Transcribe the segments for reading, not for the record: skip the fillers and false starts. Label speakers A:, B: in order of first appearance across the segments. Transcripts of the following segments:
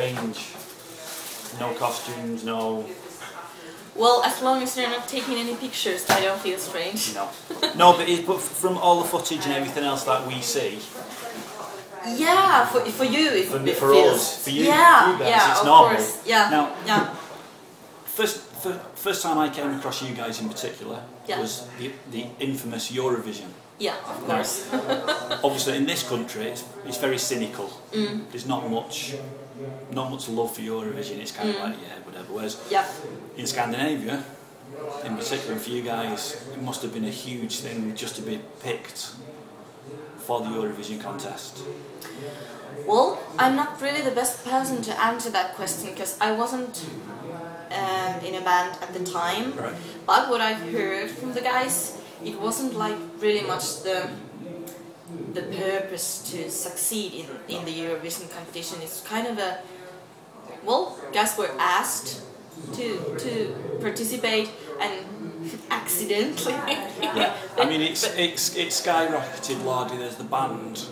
A: strange? No costumes, no...
B: Well, as long as they're not taking any pictures, I don't feel strange.
A: No. No, but from all the footage and everything else that we see...
B: Yeah, for you it
A: for
B: feels...
A: us, for you,
B: yeah,
A: you guys,
B: yeah,
A: it's
B: of
A: normal.
B: course. Yeah,
A: Now,
B: yeah.
A: First time I came across you guys in particular was the infamous Eurovision.
B: Yeah, of course.
A: Obviously, in this country, it's very cynical. There's not much love for Eurovision. It's kind of like, yeah, whatever. Whereas in Scandinavia, in particular, and for you guys, it must have been a huge thing just to be picked for the Eurovision contest.
B: Well, I'm not really the best person to answer that question because I wasn't in a band at the time.
A: Right.
B: But what I've heard from the guys, it wasn't like really much the purpose to succeed in the Eurovision competition. It's kind of a, well, guys were asked to participate and accidentally.
A: Yeah, I mean it's skyrocketed Lordi as the band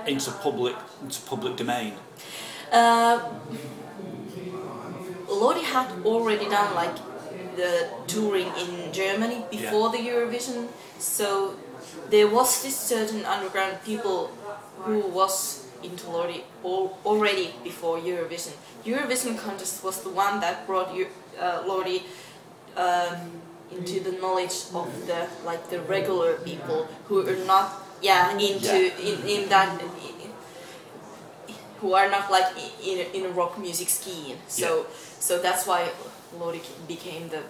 A: into public domain.
B: Lordi had already done like the touring in Germany before the Eurovision, so there was this certain underground people who was into Lordi already before Eurovision. Eurovision contest was the one that brought Lordi into the knowledge of the regular people who are not in that who are not like in a rock music scene. So that's why Lordi became the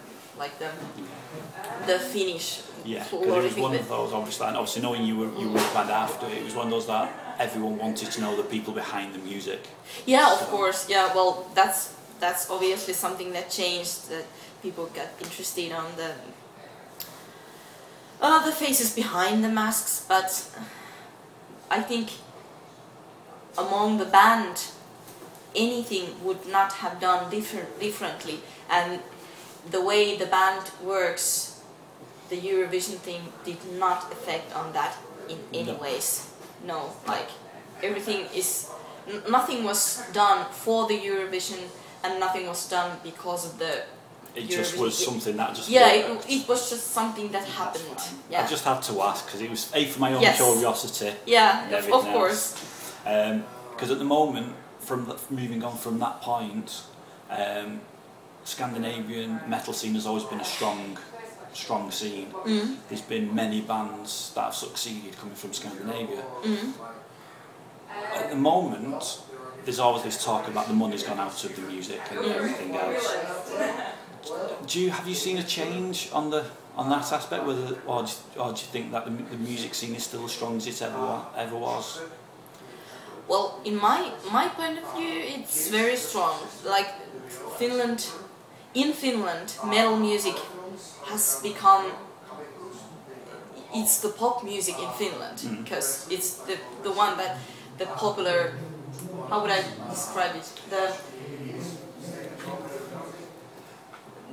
B: Finnish.
A: Yeah, because it was one of those, obviously, and obviously knowing you were band after, it was one of those that everyone wanted to know the people behind the music.
B: Yeah, of course. Yeah, well, that's obviously something that changed. That people got interested on the faces behind the masks, but I think among the band, anything would not have done differently, and the way the band works, the Eurovision thing did not affect on that in any ways. No, like everything is, nothing was done for the Eurovision and nothing was done because of the
A: It just was something that just...
B: Yeah, it was just something that happened. Yeah.
A: I just had to ask because it was for my own curiosity.
B: Yeah, of course.
A: Because at the moment, moving on from that point, Scandinavian metal scene has always been a strong scene. There's been many bands that have succeeded coming from Scandinavia. At the moment, there's always this talk about the money's gone out of the music and everything else. Have you seen a change on that aspect, or do you think that the music scene is still as strong as it ever was?
B: Well, in my point of view, it's very strong. Like in Finland, metal music has become, it's the pop music in Finland, because it's the one that the popular, how would I describe it?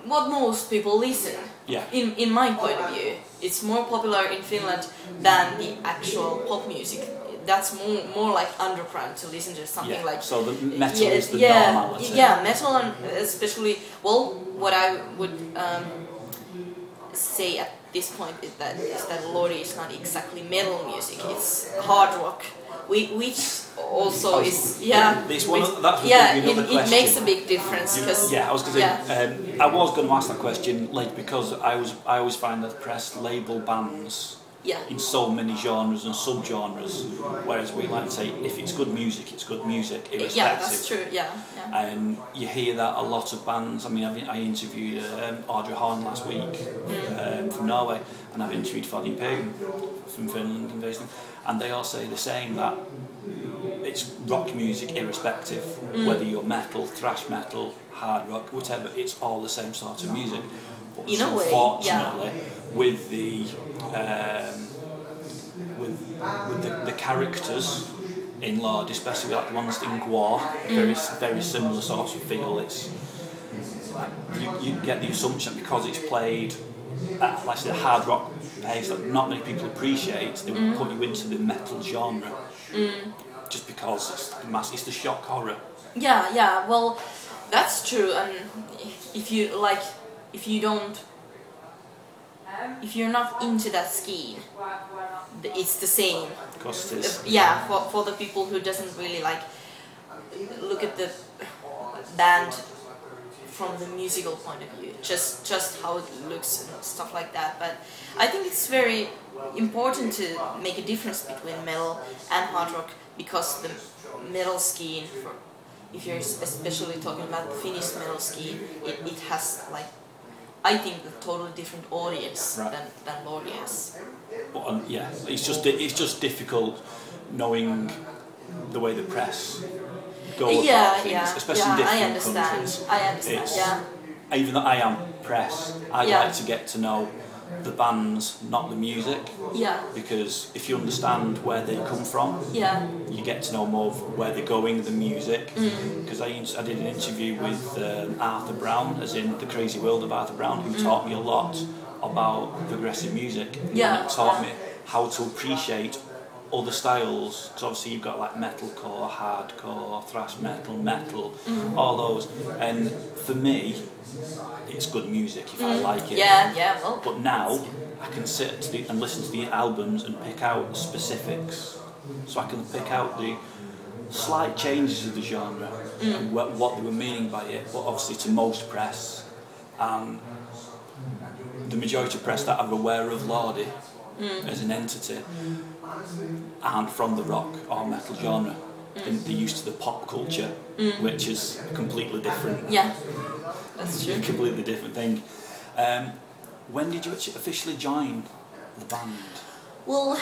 B: What most people listen.
A: Yeah.
B: In my point of view, it's more popular in Finland than the actual pop music. That's more like underground to listen to something like.
A: So the metal is the normality.
B: Yeah, metal, and especially, well, what I would say at this point is that Lordi is not exactly metal music. It's hard rock, which also is it makes a big difference.
A: I was going to say I was going to ask that question because I always find that press label bands in so many genres and subgenres, whereas we like to say if it's good music, it's good music, irrespective.
B: Yeah, that's true. Yeah.
A: And you hear that a lot of bands. I mean, I interviewed Audrey Horn last week from Norway, and I've interviewed Foddy Pagan from Finland and they all say the same, that it's rock music irrespective, whether you're metal, thrash metal, hard rock, whatever. It's all the same sort of music. But
B: in a way,
A: unfortunately, with the characters in Lordi, especially like the ones in Gwar, very similar sort of feel. It's you get the assumption because it's played at like the hard rock pace that not many people appreciate, they would put you into the metal genre just because it's the shock horror.
B: Yeah, yeah. Well, that's true. And if you like, if you don't, if you're not into that scheme, it's the same.
A: Of course it is.
B: Yeah, for the people who doesn't really like look at the band from the musical point of view, just how it looks and stuff like that. But I think it's very important to make a difference between metal and hard rock, because the metal scene, if you're especially talking about the Finnish metal scene, it has like, I think, a totally different audience than Lordi has.
A: But, yeah, it's just difficult knowing the way the press go about things, especially in different countries.
B: I understand. Yeah.
A: Even though I am press, I like to get to know the bands, not the music.
B: Yeah.
A: Because if you understand where they come from, you get to know more of where they're going, the music. Because I did an interview with Arthur Brown, as in The Crazy World of Arthur Brown, who taught me a lot about progressive music.
B: Yeah.
A: And it taught me how to appreciate other styles, because obviously you've got like metalcore, hardcore, thrash metal, all those. And for me, it's good music if I like it.
B: Yeah. Well,
A: but now I can sit and listen to the albums and pick out specifics, so I can pick out the slight changes of the genre and what they were meaning by it. But obviously, to most press, the majority of press that are aware of Lordi as an entity aren't from the rock or metal genre. They're used to the pop culture, which is completely different.
B: Yeah, that's true.
A: A completely different thing. When did you officially join the band?
B: Well,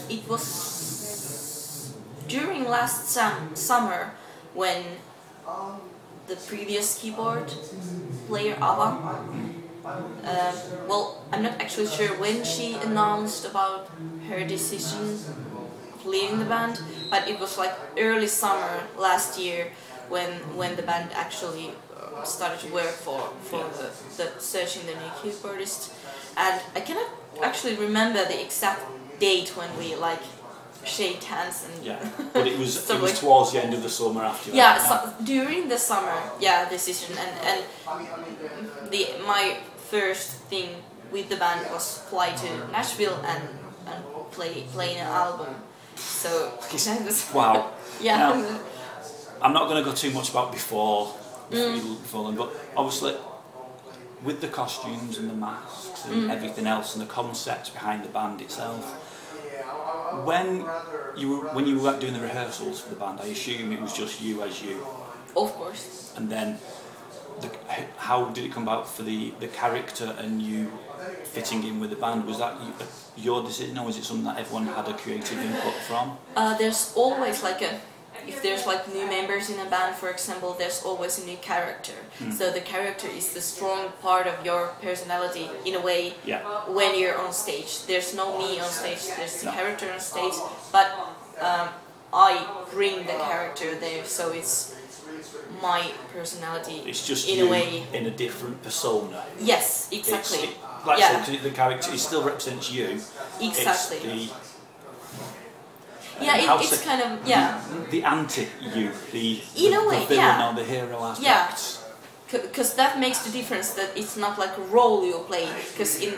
B: it was during last summer when the previous keyboard player, Ava, well, I'm not actually sure when she announced about her decision of leaving the band, but it was like early summer last year when the band actually started to work for the searching the new keyboardist. And I cannot actually remember the exact date when we like shaked hands and
A: but it was towards the end of the summer after that.
B: Yeah, so during the summer, decision, and my first thing with the band was fly to Nashville and play an album. So that was
A: wow.
B: Yeah.
A: Now, I'm not going to go too much about before them, but obviously with the costumes and the masks and everything else and the concept behind the band itself, when you were doing the rehearsals for the band, I assume it was just you as you.
B: Of course.
A: And then how did it come about for the character and you fitting in with the band? Was that your decision, or was it something that everyone had a creative input from?
B: There's always like if there's like new members in a band, for example, there's always a new character. So the character is the strong part of your personality in a way. When you're on stage, there's no me on stage, there's the character on stage, but I bring the character there, so it's my personality.
A: It's just
B: in
A: you
B: a way
A: in a different persona.
B: Yes, exactly.
A: Like I said, the character, it still represents you.
B: Exactly. It's kind of
A: the anti-you, the
B: villain
A: or the hero aspect.
B: Because that makes the difference, that it's not like a role you play. Because if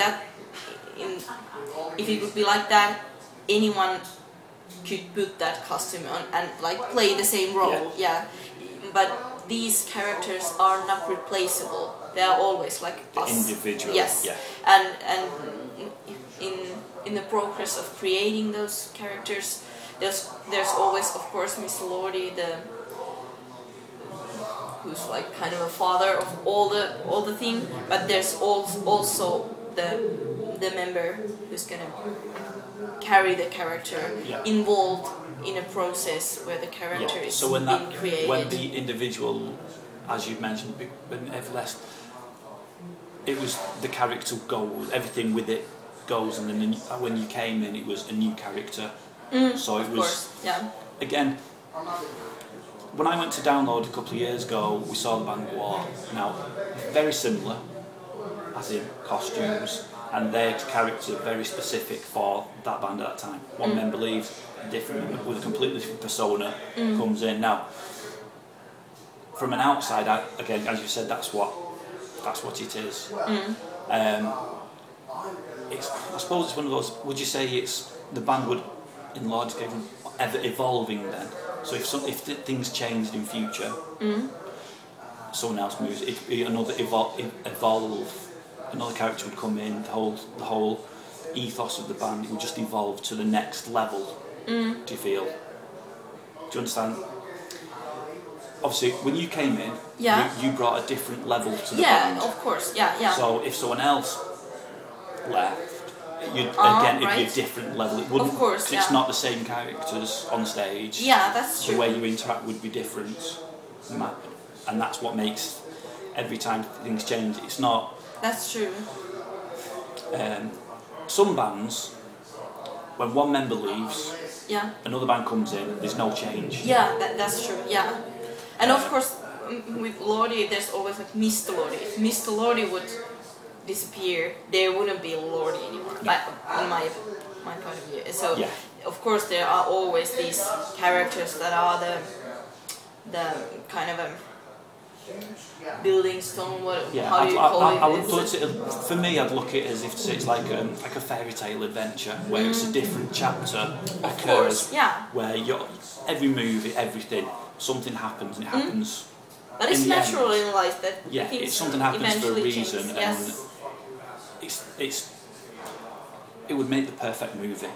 B: it would be like that, anyone could put that costume on and like play the same role. But these characters are not replaceable. They are always like us.
A: Individual.
B: Yes. And in the progress of creating those characters, there's always, of course, Mr. Lordi, who's like kind of a father of all the thing. But there's also the member who's gonna carry the character, involved in a process where the character is being created.
A: When the individual, as you mentioned, when Everlast, it was the character goes, everything with it goes, and then when you came in, it was a new character. So it was, again, when I went to download a couple of years ago, we saw the band War. Now, very similar, as in costumes, and their character very specific for that band at that time. One member leaves, different with a completely different persona comes in. Now, from an outside, again, as you said, that's what it is. I suppose it's one of those. Would you say it's the band would, in large case, ever evolving then? So if things changed in future, someone else moves, it'd be another evolve. Another character would come in. The whole ethos of the band, it would just evolve to the next level. Do you feel? Do you understand? Obviously, when you came in, you brought a different level to the band.
B: Yeah, of course. Yeah.
A: So if someone else left, it'd be a different level. It wouldn't,
B: of course,
A: it's not the same characters on stage.
B: Yeah, that's true.
A: The way you interact would be different, and that's what makes every time things change. It's not.
B: That's true.
A: Some bands, when one member leaves, another band comes in. There's no change.
B: Yeah, that's true. Yeah, and of course, with Lordi, there's always like Mr. Lordi. If Mr. Lordi would disappear, there wouldn't be Lordi anymore.
A: Yeah.
B: In my point of view. So of course there are always these characters that are the kind of a building stone. How do you call it?
A: I would put it. For me, I'd look at it as if it's like a fairy tale adventure where it's a different chapter occurs. Where every movie, everything, something happens and it happens.
B: But it's natural in life that
A: it's something happens for a reason, and it would make the perfect movie.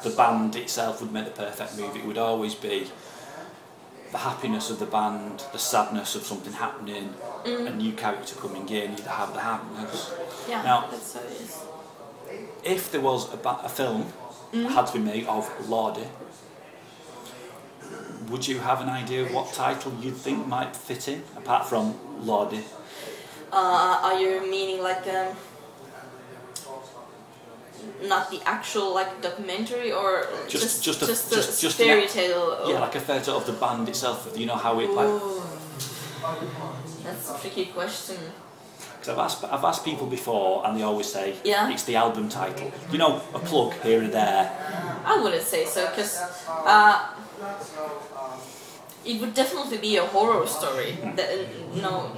A: The band itself would make the perfect movie. It would always be the happiness of the band, the sadness of something happening, a new character coming in. You'd have the happiness.
B: Yeah,
A: now,
B: that's how it is.
A: If there was a film had to be made of Lordi, would you have an idea of what title you'd think might fit in, apart from Lordi?
B: Are you meaning like not the actual like documentary, or just a fairy tale?
A: Yeah, like a fairy tale of the band itself. You know how it like.
B: That's a tricky question.
A: Because I've asked people before, and they always say it's the album title. You know, a plug here and there.
B: I wouldn't say so, because it would definitely be a horror story. No,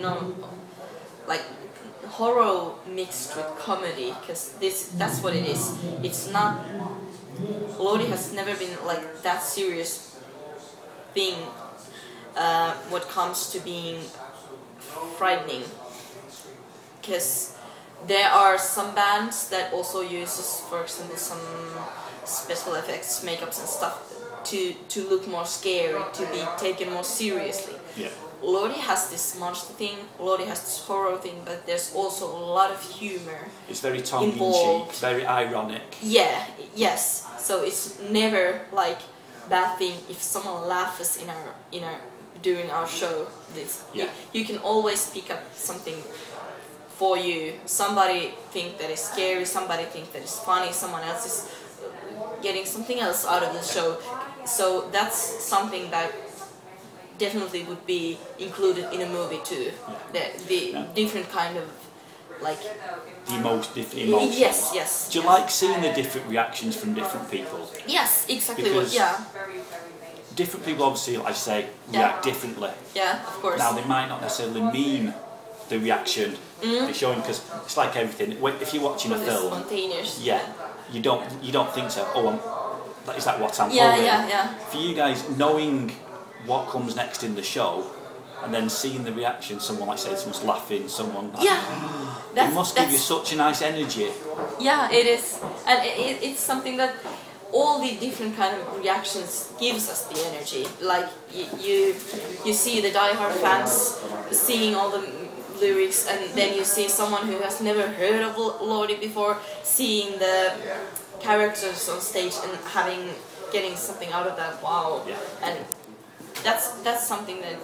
B: like horror mixed with comedy, because that's what it is. It's not. Lordi has never been like that serious thing. What comes to being frightening, because there are some bands that also uses, for example, some special effects, makeups and stuff to look more scary, to be taken more seriously.
A: Yeah.
B: Lordi has this monster thing, Lordi has this horror thing, but there's also a lot of humor.
A: It's very tongue-in-cheek, very ironic.
B: Yeah, yes. So it's never like bad thing if someone laughs in our during our show. You can always pick up something for you. Somebody think that is scary, somebody think that is funny, someone else is getting something else out of the show. So that's something that definitely would be included in a movie too. The different kind of like
A: the different emotions.
B: Yes.
A: Do you like seeing the different reactions from different people?
B: Yes, exactly.
A: Because different people obviously, like I say, react differently.
B: Yeah, of course.
A: Now they might not necessarily mean the reaction they're showing, because it's like everything. If you're watching a film,
B: spontaneous.
A: You don't think so. Is that what I'm
B: following? Yeah.
A: For you guys, knowing what comes next in the show, and then seeing the reaction, someone like say someone's laughing, someone it must give you such a nice energy.
B: Yeah, it is, and it's something that all the different kind of reactions gives us the energy. Like you see the diehard fans seeing all the lyrics, and then you see someone who has never heard of Lordi before seeing the characters on stage and getting something out of that. Wow. And that's something that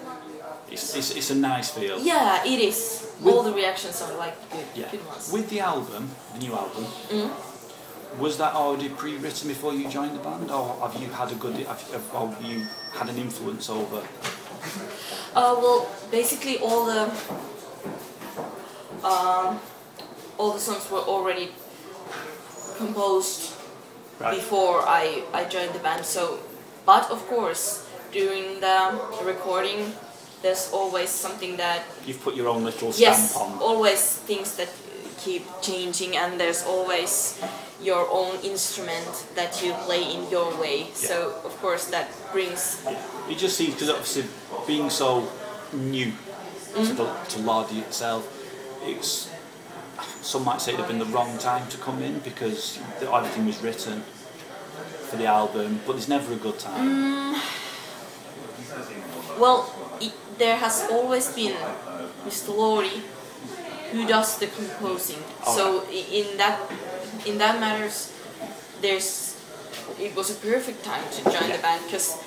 A: it's a nice feel.
B: Yeah, it is. All the reactions are like good ones.
A: With the album, the new album, was that already pre-written before you joined the band, or have you had an influence over?
B: Well, basically all the songs were already composed before I joined the band. So, but of course, during the recording, there's always something that
A: you've put your own little stamp on.
B: Always things that keep changing, and there's always your own instrument that you play in your way. So of course that brings.
A: You just see, because obviously being so new to Lordi itself, it's, some might say it would have been the wrong time to come in because everything was written for the album, but there's never a good time.
B: Well, there has always been Mr. Lordi who does the composing. So in that matters, it was a perfect time to join the band because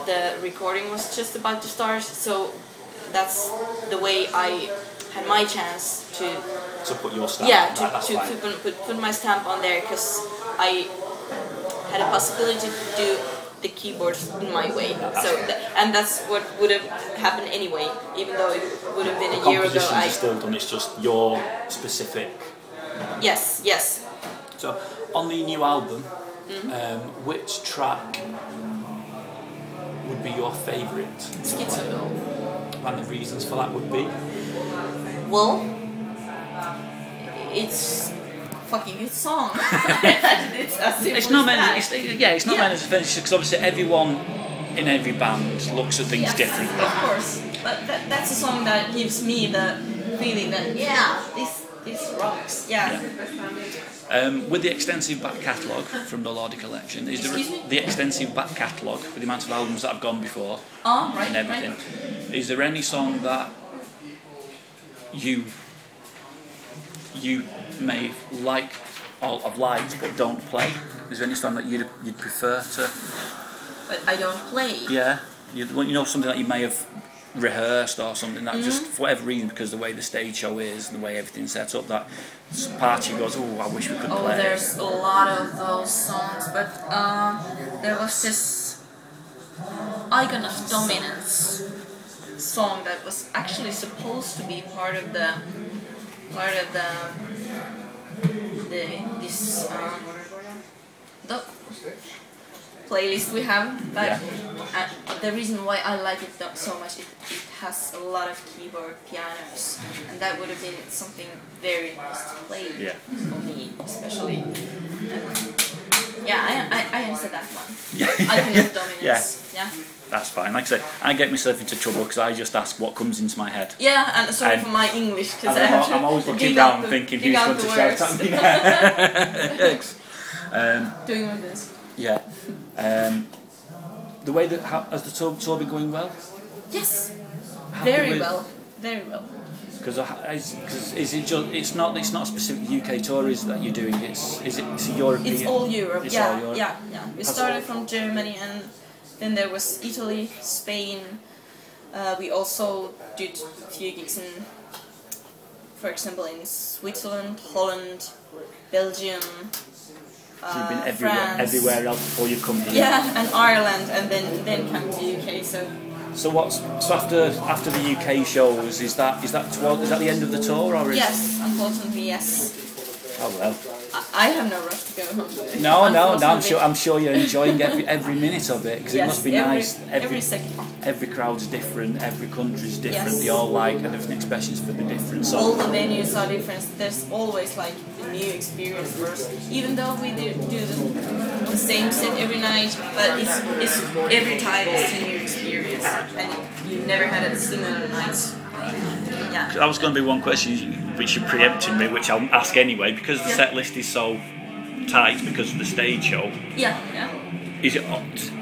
B: the recording was just about to start. So that's the way I had my chance to
A: put your stamp.
B: Yeah, to put my stamp on there, because I had a possibility to do the keyboards in my way. And that's what would have happened anyway, even though it would have been a year ago.
A: The compositions are still done, it's just your specific.
B: Yes, yes.
A: So on the new album, which track would be your favourite?
B: Schizo.
A: And the reasons for that would be?
B: Well, it's fucking good song. It's as simple
A: it's not
B: as that.
A: It's not meant as a finish, because obviously everyone in every band looks at things differently.
B: Of course, but that's a song that gives me the feeling that this rocks.
A: With the extensive back catalogue from the Lordi collection, is there the extensive back catalogue with the amount of albums that have gone before and everything? Right. Is there any song that you may like or have liked but don't play? Is there any song that you'd prefer to?
B: But I don't play.
A: Yeah, you know, something that you may have rehearsed or something that just for whatever reason, because the way the stage show is and the way everything's set up, that part of you goes, oh, I wish we could play.
B: Oh, there's a lot of those songs, but there was this Icon of Dominance song that was actually supposed to be part of the playlist we have, but the reason why I like it so much, it has a lot of keyboard pianos, and that would have been something very nice to play for me, especially. I answered that one. Icon of Dominance. Yeah.
A: That's fine. Like I say, I get myself into trouble because I just ask what comes into my head.
B: Yeah, and sorry for my English, because
A: I'm always looking down thinking who's going to shout at me. Thanks.
B: Doing my best.
A: Yeah. The way that has the tour been going well?
B: Yes. Very well. Very well.
A: Because is it just, it's not a specific UK tour that you're doing. It's European.
B: It's all Europe.
A: It's all Europe.
B: Yeah. We started from Germany, and then there was Italy, Spain. We also did a few gigs in, for example, in Switzerland, Holland, Belgium.
A: So you've been everywhere else before you've come here.
B: Yeah, and Ireland, and then come to UK.
A: So after the UK shows, is that the end of the tour, or is?
B: Yes, unfortunately, yes.
A: Oh well.
B: I have no rush to go home.
A: No. I'm sure you're enjoying every minute of it, because it must be nice.
B: Every second.
A: Every crowd's different. Every country's different. Yes. They all like different expressions for the different songs.
B: All the venues are different. There's always like a new experience for us. Even though we do the same set every night, but it's every time it's a new experience, and you've never had a similar night. Yeah.
A: That was going to be one question which you preempted me, which I'll ask anyway, because the set list is so tight because of the stage show.
B: Yeah.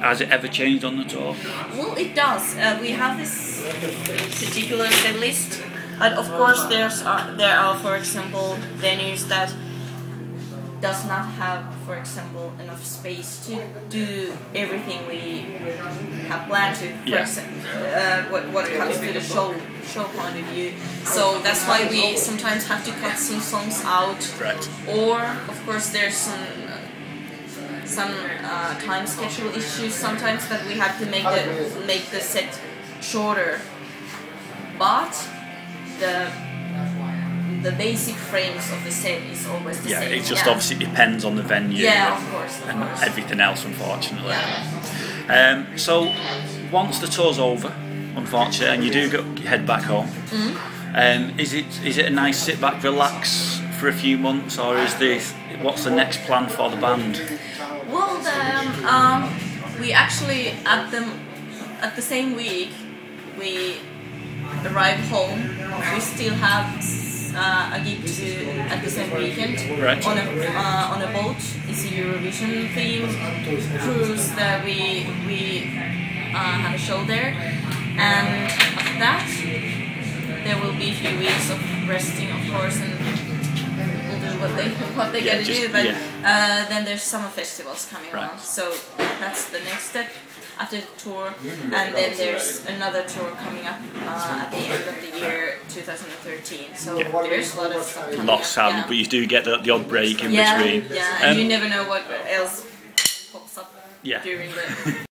A: Has it ever changed on the tour?
B: Well, it does. We have this particular set list, but of course there are, for example, venues that does not have, for example, enough space to do everything we have planned to. For example, what comes to the show point of view. So that's why we sometimes have to cut some songs out.
A: Right.
B: Or, of course, there's some time schedule issues sometimes that we have to make the set shorter. But the basic frames of the set is always the same.
A: It just obviously depends on the venue.
B: Yeah, of course.
A: And everything else, unfortunately.
B: Yeah.
A: So once the tour's over, unfortunately, and you do head back home. Is it a nice sit back, relax for a few months, or what's the next plan for the band?
B: Well, we actually at the same week we arrive home. We still have a gig to do at the same weekend on a boat. It's a Eurovision themed cruise that we have a show there, and after that there will be a few weeks of resting, of course, and we'll do what they gotta do. But then there's summer festivals coming around, so that's the next step after the tour, and then there's another tour coming up at the end of the year 2013. So there's a lot of stuff coming up.
A: But you do get the odd break in between.
B: Yeah, and you never know what else pops up during the